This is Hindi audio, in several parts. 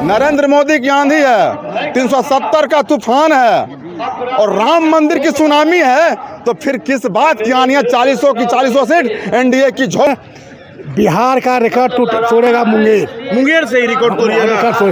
नरेंद्र मोदी की आंधी है, 370 का तूफान है और राम मंदिर की सुनामी है, तो फिर किस बात की आनी है 40 सीट एनडीए की झोंक। बिहार का रिकॉर्ड तोड़ेगा मुंगेर से ही रिकॉर्ड तोड़िएगा।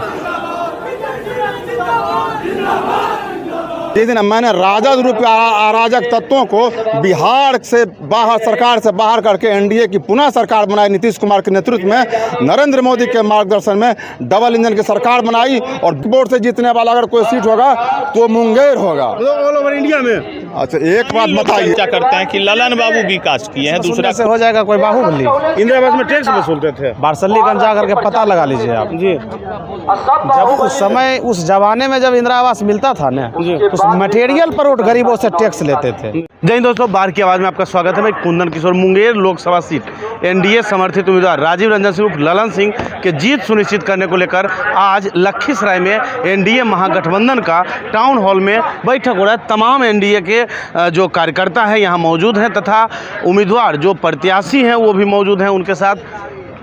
जिस दिन मैंने राजद रूप अराजक तत्वों को बिहार से बाहर, सरकार से बाहर करके एनडीए की पुनः सरकार बनाई, नीतीश कुमार के नेतृत्व में, नरेंद्र मोदी के मार्गदर्शन में डबल इंजन की सरकार बनाई और बोर्ड से जीतने वाला अगर कोई सीट होगा तो मुंगेर होगा ऑल ओवर इंडिया में। अच्छा एक बात बताइए, क्या करते हैं कि ललन बाबू विकास किए हैं, दूसरा से हो जाएगा कोई बाहुबली। इंदिरा आवास में टैक्स वसूलते थे। बारसलीगंज जा करके पता लगा लीजिए आप जी। जब उस समय, उस जमाने में जब इंदिरा आवास मिलता था ना, उस मटेरियल पर उठ गरीबों से टैक्स लेते थे। जय हिंद दोस्तों, बाहर की आवाज़ में आपका स्वागत है। मैं कुंदन किशोर। मुंगेर लोकसभा सीट एनडीए समर्थित उम्मीदवार राजीव रंजन सिंह उर्फ ललन सिंह के जीत सुनिश्चित करने को लेकर आज लखीसराय में एनडीए महागठबंधन का टाउन हॉल में बैठक हो रहा है। तमाम एनडीए के जो कार्यकर्ता हैं यहाँ मौजूद हैं तथा उम्मीदवार जो प्रत्याशी हैं वो भी मौजूद हैं। उनके साथ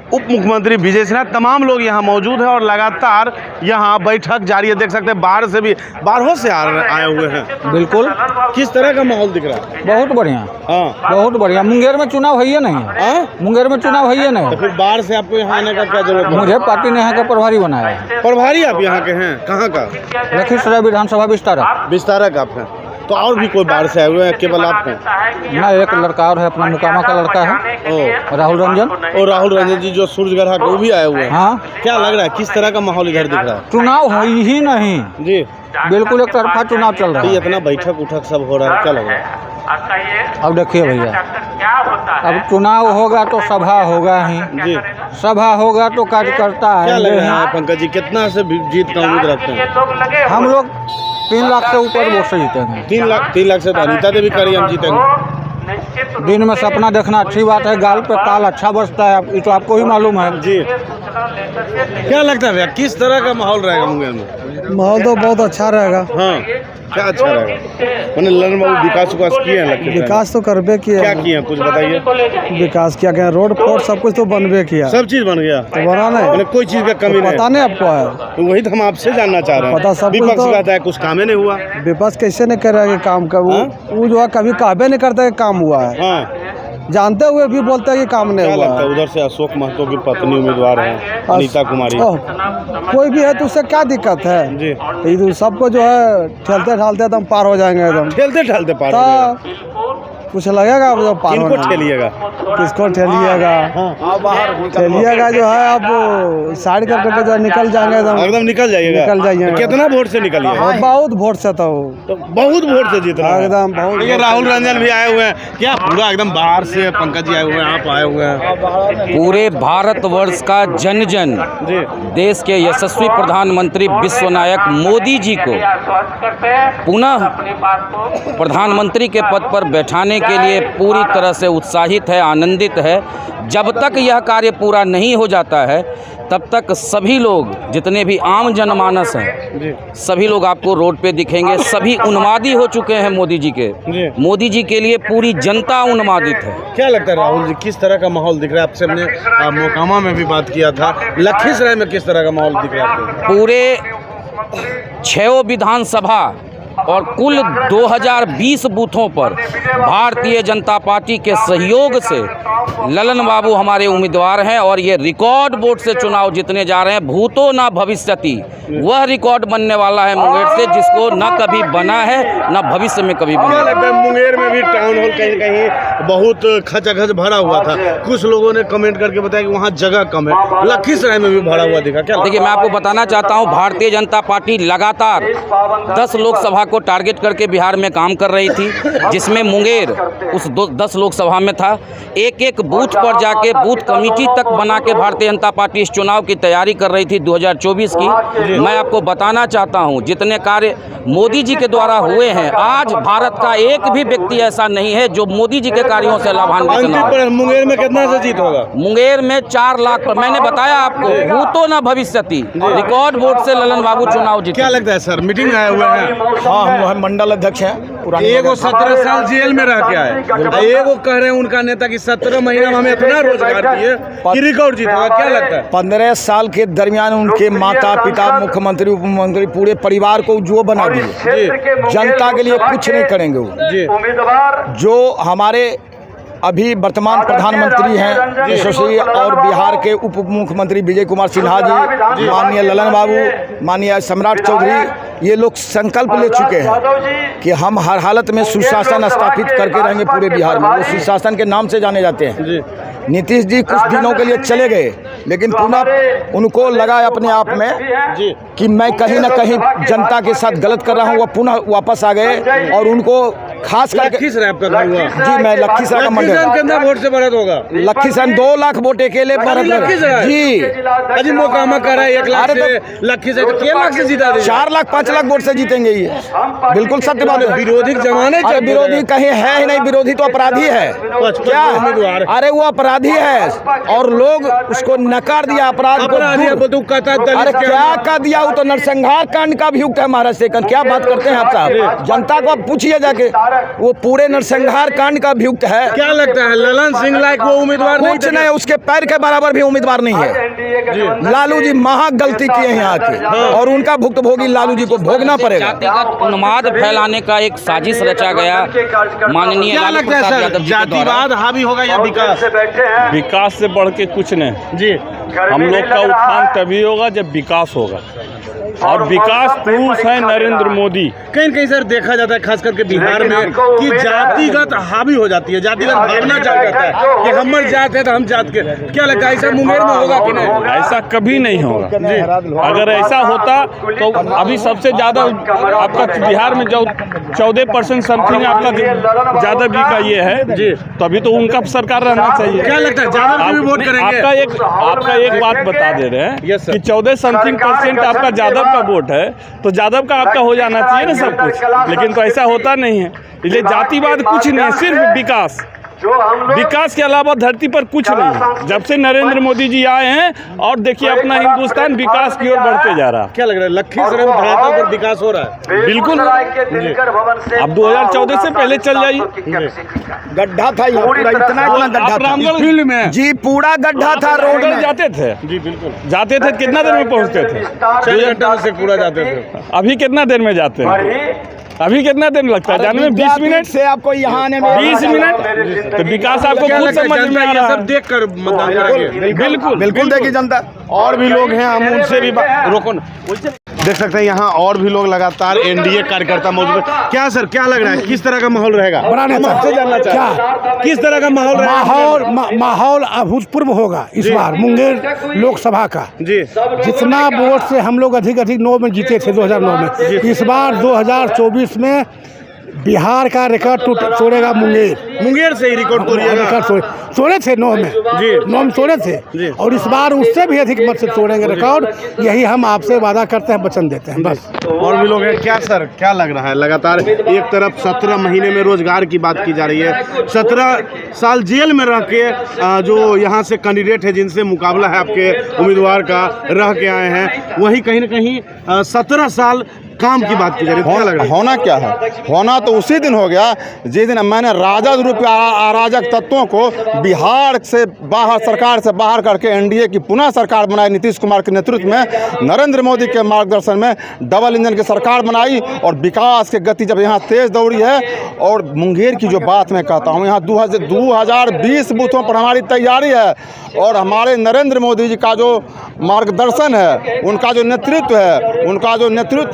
उप मुख्यमंत्री विजय सिन्हा, तमाम लोग यहाँ मौजूद हैं और लगातार यहाँ बैठक जारी है। देख सकते हैं बाहर से भी, बाहरों से आए हुए हैं। बिल्कुल। किस तरह का माहौल दिख रहा है? बहुत बढ़िया, हाँ बहुत बढ़िया। मुंगेर में चुनाव है या नहीं है? हाँ? मुंगेर में चुनाव है या नहीं? तो फिर बाहर से आपको यहाँ आने का क्या जरूरत है? मुझे पार्टी ने यहाँ का प्रभारी बनाया है। प्रभारी आप यहाँ के हैं? कहाँ का? लखीसराय विधानसभा विस्तारक आप हैं। तो और भी कोई बाहर से आए हुए हैं, केवल आप हैं? ना, एक लड़का और है, अपना मुकामा का लड़का है, ओ राहुल रंजन। और राहुल रंजन जी जो सूरजगढ़ के वो भी आए हुए हैं। हाँ। क्या लग रहा है, किस तरह का माहौल इधर दिख रहा है? चुनाव है ही नहीं, जी बिल्कुल एक तरफा चुनाव चल रहा है। इतना बैठक उठक सब हो रहा है, क्या लग रहा है? अब देखिए भैया, अब चुनाव होगा तो सभा होगा ही, जी सभा होगा तो कार्यकर्ता क्या लग आएंगे रहा है ही। पंकज जी, कितना से जीत का उम्मीद रखते हैं? हम लोग 3 लाख से ऊपर वोट से जीतेंगे। 3 लाख से तो अनीता देवी करी हम जीतेंगे। दिन में सपना देखना अच्छी बात है, गाल पे ताल अच्छा बजता है, ये तो आपको ही मालूम है। जी क्या लगता है भैया, किस तरह का माहौल रहेगा मुंगेर में? माहौल तो बहुत अच्छा रहेगा। हाँ, क्या अच्छा रहेगा? मैंने ललन बाबू विकास किए हैं लखीसराय में। विकास तो करबे किया। क्या किए हैं कुछ बताइए। विकास किया गया, रोड फोर्ड सब कुछ तो बनबे किया। सब चीज बन गया तो बना नहीं, मैंने कोई चीज का कमी नहीं। पता नहीं आपको है? तो वही तो हम आपसे जानना चाह रहे हैं। पता सब कुछ विपक्ष तो- कहता है कुछ काम ही नहीं हुआ। विपक्ष कैसे नहीं कर रहा है काम का? वो जो है कभी कहबे नहीं करता कि काम हुआ है, हाँ, जानते हुए भी बोलता है कि काम नहीं क्या हुआ लगता है? उधर से अशोक महतो की पत्नी उम्मीदवार हैं, अनीता कुमारी। कोई भी है तो उससे क्या दिक्कत है? जी ये तो सबको जो है ठेलते ठालते एकदम पार हो जाएंगे एकदम। ठेलते ठालते पार हो गए। कुछ लगेगा अब जब पार किनको होना। ठेलिएगा? किसको ठेलिएगा? ठेलिएगा जो है अब साइड करके जो निकल जाएंगे एकदम निकल जाइएगा। निकल जाइएगा। कितना वोट से निकलिएगा? बहुत वोट से तो बहुत वोट से जीतना है। एकदम बहुत। देखिए राहुल रंजन भी आए हुए हैं। क्या पूरा एकदम बाहर से पंकज जी आए हुए हैं, आप आए हुए हैं? पूरे भारतवर्ष का जन जन जी देश के यशस्वी प्रधानमंत्री विश्वनायक मोदी जी को पुनः प्रधानमंत्री के पद पर बैठाने के लिए पूरी तरह से उत्साहित है, आनंदित है। जब तक यह कार्य पूरा नहीं हो जाता है तब तक सभी लोग, जितने भी आम जनमानस हैं, सभी लोग आपको रोड पे दिखेंगे। सभी उन्मादी हो चुके हैं मोदी जी के। मोदी जी के लिए पूरी जनता उन्मादित है। क्या लगता है राहुल जी, किस तरह का माहौल दिख रहा है? आपसे हमने मोकामा में भी बात किया था, लखीसराय में किस तरह का माहौल दिख रहा है आपको? पूरे 6 विधानसभा और कुल 2020 बूथों पर भारतीय जनता पार्टी के सहयोग से ललन बाबू हमारे उम्मीदवार हैं और ये रिकॉर्ड वोट से चुनाव जीतने जा रहे हैं। भूतो ना भविष्यति, वह रिकॉर्ड बनने वाला है मुंगेर से जिसको न कभी बना है न भविष्य में कभी बना। क्या लगता है मुंगेर में भी टाउन हॉल कहीं कहीं बहुत खचाखच भरा हुआ था? कुछ लोगों ने कमेंट करके बताया कि वहाँ जगह कम है। लखीसराय में भी भरा हुआ दिखा। क्या देखिए, मैं आपको बताना चाहता हूं, भारतीय जनता पार्टी लगातार 10 लोकसभा को टारगेट करके बिहार में काम कर रही थी, जिसमें मुंगेर उस 10 लोकसभा में था। एक एक बूथ पर जाके बूथ कमेटी तक बना के भारतीय जनता पार्टी इस चुनाव की तैयारी कर रही थी 2024 की। मैं आपको बताना चाहता हूं, जितने कार्य मोदी जी के द्वारा हुए हैं, आज भारत का एक भी व्यक्ति ऐसा नहीं है जो मोदी जी के कार्यों से लाभान्वित न हो। मुंगेर में कितना से जीत होगा? मुंगेर में 4 लाख पर, मैंने बताया आपको, भूतो न भविष्यति, रिकॉर्ड वोट से ललन बाबू चुनाव जीते। क्या लगता है सर, मीटिंग में आए हुए हैं? हाँ, हम मंडल अध्यक्ष हैं। एगो 17 साल जेल में रह के आए, एगो कह रहे हैं उनका नेता कि 17 महीना में हमें इतना रोजगार दिए कि रिकॉर्ड जीता, क्या लगता है? 15 साल के दरमियान उनके माता पिता मुख्यमंत्री उप मुख्यमंत्री पूरे परिवार को जो बना दिए, जनता के लिए कुछ नहीं करेंगे वो। जो हमारे अभी वर्तमान प्रधानमंत्री हैं यशस्वी और बिहार के उप मुख्यमंत्री विजय कुमार सिन्हा जी, माननीय ललन बाबू, माननीय सम्राट चौधरी, ये लोग संकल्प ले चुके हैं कि हम हर हालत में सुशासन स्थापित करके रहेंगे पूरे बिहार में। वो सुशासन के नाम से जाने जाते हैं। नीतीश जी कुछ दिनों के लिए चले गए, लेकिन पुनः उनको लगा अपने आप में कि मैं कहीं ना कहीं जनता के साथ गलत कर रहा हूँ, वो पुनः वापस आ गए। और उनको खास करके लखीसराय आपका गाँव हुआ? जी, मैं लखीसराय का मंडल के अंदर वोट से बढ़त होगा। लखीसराय 2 लाख वोट अकेले बढ़त जी। अजी मोकामा कर रहा है 1 लाख से, लखीसराय तो 3 लाख से जीता दे, 4 लाख 5 लाख वोट से जीतेंगे ये, बिल्कुल सत्य बात है। विरोधी जमाने अरे विरोधी कहीं है ही नहीं, विरोधी तो अपराधी है। क्या? अरे वो अपराधी है और लोग उसको नकार दिया अपराध को। अरे क्या कर दिया? वो तो नरसंहार कांड का अभियुक्त है महाराष्ट्र का। क्या बात करते हैं आप साहब? जनता को आप पूछिए जाके, वो पूरे नरसंहार कांड का अभियुक्त है। क्या लगता है ललन सिंह लायक वो उम्मीदवार कुछ नहीं, उसके पैर के बराबर भी उम्मीदवार नहीं है। लालू जी महा गलती किए हैं यहाँ के, और उनका भुक्तभोगी लालू जी को भोगना पड़ेगा। जातिगत उन्माद फैलाने का एक साजिश रचा गया माननीय क्या लालू लगता है प्रसाद सर, यादव जी के द्वारा। जातिवाद हावी होगा या विकास? विकास से बढ़ के कुछ नहीं जी, हम लोग का उत्थान तभी होगा जब विकास होगा, और विकास पुरुष है नरेंद्र मोदी। कहीं कहीं सर देखा जाता है खास करके बिहार में कि जातिगत हावी हो जाती है, जातिगत भावना चल जाता है कि हमर जात है तो हम जात के। क्या लगता है ऐसा मुंगेर में होगा कि नहीं? ऐसा कभी नहीं होगा। अगर ऐसा होता तो अभी सबसे ज़्यादा आपका बिहार में जो 14% समथिंग आपका यादव जी का ये है जी, तभी तो उनका सरकार रहना चाहिए। क्या लगता है यादव जी भी वोट करेंगे? आपका एक बात बता दे रहे हैं Yes, sir. कि 14% आपका यादव का वोट है, तो यादव का आपका हो जाना चाहिए ना सब कुछ, लेकिन तो ऐसा होता नहीं है। इसलिए जातिवाद कुछ नहीं है, सिर्फ विकास। विकास के अलावा धरती पर कुछ नहीं है। जब से नरेंद्र मोदी जी आए हैं और देखिए अपना हिंदुस्तान विकास की ओर बढ़ते जा रहा है। क्या लग रहा है लखीसराय में धरातल पर विकास हो रहा है? बिल्कुल। अब 2014 से पहले चल जाइए, गड्ढा था यहाँ पूरा, इतना गड्ढा था रामगढ़ फील्ड में जी, पूरा गड्ढा था रोड में। जाते थे जी बिल्कुल, जाते थे कितना देर में पहुंचते थे? 6 घंटे से पूरा जाते थे। अभी कितना देर में जाते हैं? अभी कितना देर लगता है जाने में? 20 मिनट से आपको यहाँ आने में 20 मिनट। तो विकास आपको क्या खुद लगता है समझ में आ जनता ये रहा सब है। देख कर मतदान करेंगे? बिल्कुल बिल्कुल देखिए जनता। और भी लोग हैं, हम उनसे भी रोको ना। देख सकते हैं यहाँ और भी लोग लगातार एनडीए कार्यकर्ता मौजूद है। क्या सर, क्या लग रहा है, किस तरह का माहौल रहेगा? हम आपसे जानना चाहते हैं किस तरह का माहौल रहेगा? माहौल अभूतपूर्व होगा इस बार मुंगेर लोकसभा का। जी, जितना वोट से हम लोग अधिक 9 में जीते थे 2009 में, इस बार 2024 में बिहार का रिकॉर्ड तोड़ेगा मुंगेर से ही रिकॉर्ड तोड़िएगा। तोड़े थे 9 में जी, 9 में तोड़े थे, और इस बार उससे भी अधिक मत से तोड़ेंगे रिकॉर्ड। यही हम आपसे वादा करते हैं, वचन देते हैं बस। और भी लोग हैं। क्या सर, क्या लग रहा है? लगातार एक तरफ 17 महीने में रोजगार की बात की जा रही है, 17 साल जेल में रह के जो यहाँ से कैंडिडेट है जिनसे मुकाबला है आपके उम्मीदवार का, रह के आए हैं, वहीं कहीं ना कहीं 17 साल काम की बात की जा रही है। क्या लग रहा है? होना क्या है? होना तो उसी दिन हो गया जिस दिन मैंने राजद रूपी अराजक तत्वों को बिहार से बाहर, सरकार से बाहर करके एनडीए की पुनः सरकार बनाई। नीतीश कुमार के नेतृत्व में, नरेंद्र मोदी के मार्गदर्शन में डबल इंजन की सरकार बनाई, और विकास की गति जब यहाँ तेज दौड़ी है। और मुंगेर की जो बात मैं कहता हूँ, यहाँ 2020 बूथों पर हमारी तैयारी है, और हमारे नरेंद्र मोदी जी का जो मार्गदर्शन है, उनका जो नेतृत्व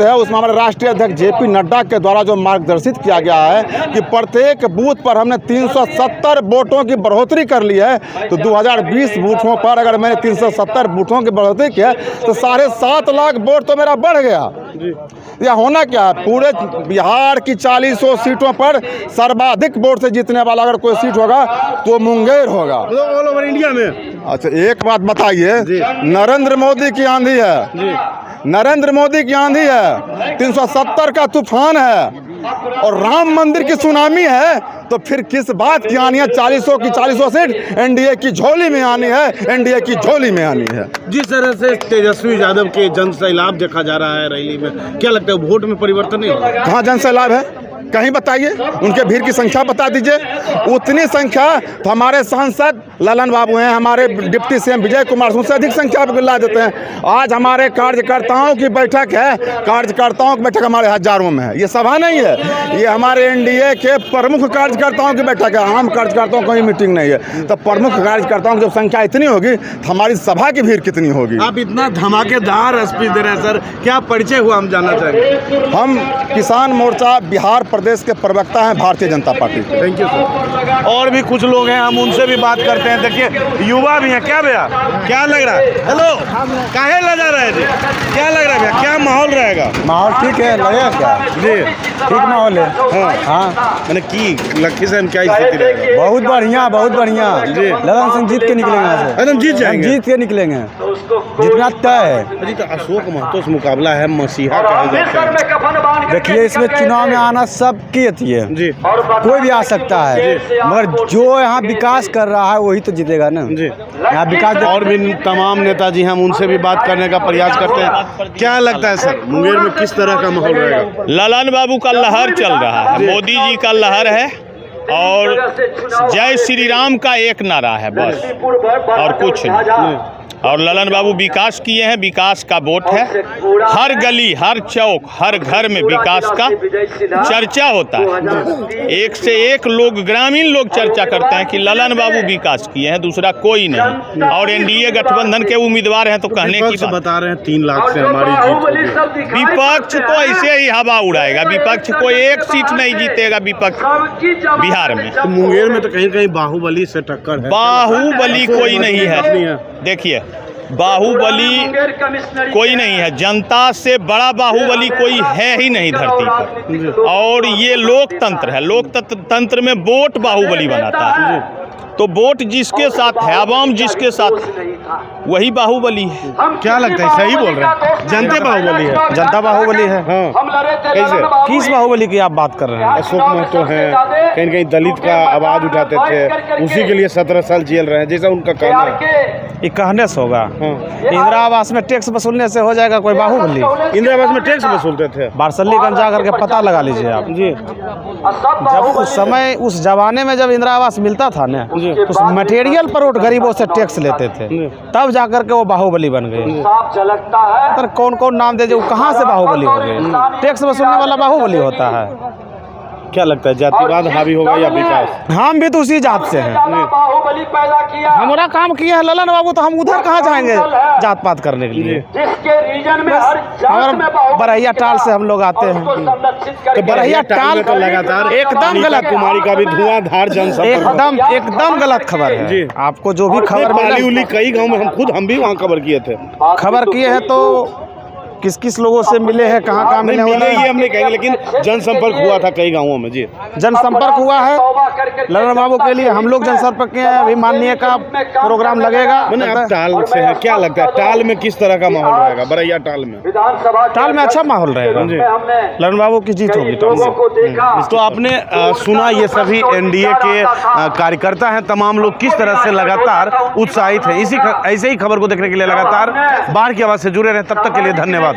है, उसमें हमारे राष्ट्रीय अध्यक्ष जेपी नड्डा के द्वारा जो मार्गदर्शित किया गया है कि प्रत्येक बूथ पर हमने 370 वोटों की बढ़ोतरी कर ली है। तो 2020 बूथों पर अगर मैंने 370 वोटों की बढ़ोतरी की है तो 7.5 लाख वोट तो मेरा बढ़ गया। यह होना क्या है? पूरे बिहार की 40 सीटों पर सर्वाधिक वोट से जीतने वाला अगर कोई सीट होगा तो मुंगेर होगा, ऑल ओवर इंडिया में। अच्छा एक बात बताइए, नरेंद्र मोदी की आंधी है, नरेंद्र मोदी की आंधी है, 370 का तूफान है, और राम मंदिर की सुनामी है, तो फिर किस बात की आनी है? 40 सीट एनडीए की झोली में आनी है, एनडीए की झोली में आनी है। जिस तरह से तेजस्वी यादव के जन सैलाब देखा जा रहा है रैली में, क्या लगता है वोट में परिवर्तन नहीं होगा? कहाँ जन सैलाब है? कहीं बताइए, उनके भीड़ की संख्या बता दीजिए। उतनी संख्या तो हमारे सांसद ललन बाबू हैं, हमारे डिप्टी सीएम विजय कुमार उनसे अधिक संख्या पर ला देते हैं। आज हमारे कार्यकर्ताओं की बैठक है, कार्यकर्ताओं की बैठक हमारे हजारों में है। ये सभा नहीं है, ये हमारे एनडीए के प्रमुख कार्यकर्ताओं की बैठक है, आम कार्यकर्ताओं की मीटिंग नहीं है। तो प्रमुख कार्यकर्ताओं की जब संख्या इतनी होगी तो हमारी सभा की भीड़ कितनी होगी। आप इतना धमाकेदार स्पीच दे रहे हैं सर, क्या परिचय हुआ हम जानना चाहेंगे। हम किसान मोर्चा बिहार प्रदेश के प्रवक्ता हैं Bharatiya Janata party. Thank you sir. और भी कुछ लोग हैं, हम उनसे भी बात करते हैं। देखिए युवा भी हैं, क्या भैया क्या लग रहा है? हेलो, काहे लगा रहे हैं जी, क्या लग रहा है भैया, क्या माहौल रहेगा? माहौल ठीक है, लगेगा क्या? जी ठीक माहौल है। हाँ हाँ, मैंने की लखीसराय में क्या स्थिति रहेगा? बहुत बढ़िया, बहुत बढ़िया जी। ललन सिंह जीत के निकलेंगे यहाँ से, एकदम जीत जाएंगे। जीत के निकलेंगे, जितना तय है। अजी तो अशोक महतो से मुकाबला है, मसीहा कहे जाते हैं। देखिए इसमें चुनाव में आना सबकी अथी है जी कोई भी आ सकता है, मगर जो यहाँ विकास कर रहा है वही तो जीतेगा ना। जी। यहाँ विकास और भी तमाम नेताजी हम उनसे भी बात करने का प्रयास करते हैं। क्या लगता है सर, मुंगेर में किस तरह का माहौल रहेगा? ललन बाबू का लहर चल रहा है, मोदी जी का लहर है और जय श्री राम का एक नारा है बस, और कुछ नहीं। और ललन बाबू विकास किए हैं, विकास का वोट है। हर गली, हर चौक, हर घर में विकास का चर्चा होता है। एक से एक लोग, ग्रामीण लोग चर्चा करते हैं कि ललन बाबू विकास किए हैं, दूसरा कोई नहीं। और एनडीए गठबंधन के उम्मीदवार हैं तो कहने की विपक्ष बात। बता रहे हैं 3 लाख से हमारी जीत होगी। विपक्ष तो ऐसे ही हवा उड़ाएगा, विपक्ष को एक सीट नहीं जीतेगा विपक्ष बिहार में। तो मुंगेर में तो कहीं कहीं बाहुबली से टक्कर है। बाहुबली कोई नहीं है, देखिए बाहुबली कोई नहीं है, जनता से बड़ा बाहुबली कोई है ही नहीं धरती पर। और ये लोकतंत्र है, लोकतंत्र में वोट बाहुबली बनाता है। तो वोट जिसके साथ है, आवाम जिसके साथ है, वही बाहुबली है। क्या लगता है, सही बोल रहे हैं? जनता बाहुबली है। जनता बाहुबली है। हाँ कैसे? किस बाहुबली की आप बात कर रहे हैं? अशोक महतो हैं, कहीं कहीं दलित का आवाज उठाते थे, उसी के लिए 17 साल जेल रहे हैं, जैसा उनका कहना है। ये कहने से होगा। हाँ। इंदिरा आवास में टैक्स वसूलने से हो जाएगा कोई बाहुबली? इंदिरा आवास में टैक्स वसूलते थे। बारसलीगंज जा करके पता लगा लीजिए आप। जी जब उस समय, उस जमाने में जब इंदिरा आवास मिलता था ना, उस मटेरियल पर वो गरीबों से टैक्स लेते थे, तब जाकर के वो बाहुबली बन गए। पर कौन कौन नाम दे, जो कहाँ से बाहुबली हो गए? टैक्स वसूलने वाला बाहुबली होता है। क्या लगता है, जातिवाद हावी होगा या विकास? हम भी तो उसी जात से हैं। हमारा काम किया है ललन बाबू, तो हम उधर कहाँ जाएंगे जात पात करने के लिए? हमारा बरहिया टाल से हम लोग आते हैं। तो बरहिया टाल तो लगातार एकदम गलत, कुमारी का भी धुआंधार जनसंपर्क, एकदम गलत खबर है। जी। आपको जो भी खबर बाली उली कई गांव में हम भी वहाँ खबर किए थे। खबर किए हैं तो किस किस लोगों से मिले हैं, कहाँ कहाँ मिले ये हमने कहेंगे, लेकिन जनसंपर्क हुआ था कई गांवों में। जी जनसंपर्क हुआ है ललन बाबू के लिए, हम लोग जनसंपर्क किए हैं। अभी माननीय का प्रोग्राम लगेगा। मैंने आप टाल से है, क्या लगता है टाल में किस तरह का माहौल रहेगा? बरैया टाल में अच्छा माहौल रहेगा, ललन बाबू की जीत होगी टाल में। तो आपने सुना, ये सभी एनडीए के कार्यकर्ता हैं, तमाम लोग किस तरह से लगातार उत्साहित है। ऐसे ही खबर को देखने के लिए लगातार बाढ़ की आवाज़ से जुड़े रहे। तब तक के लिए धन्यवाद।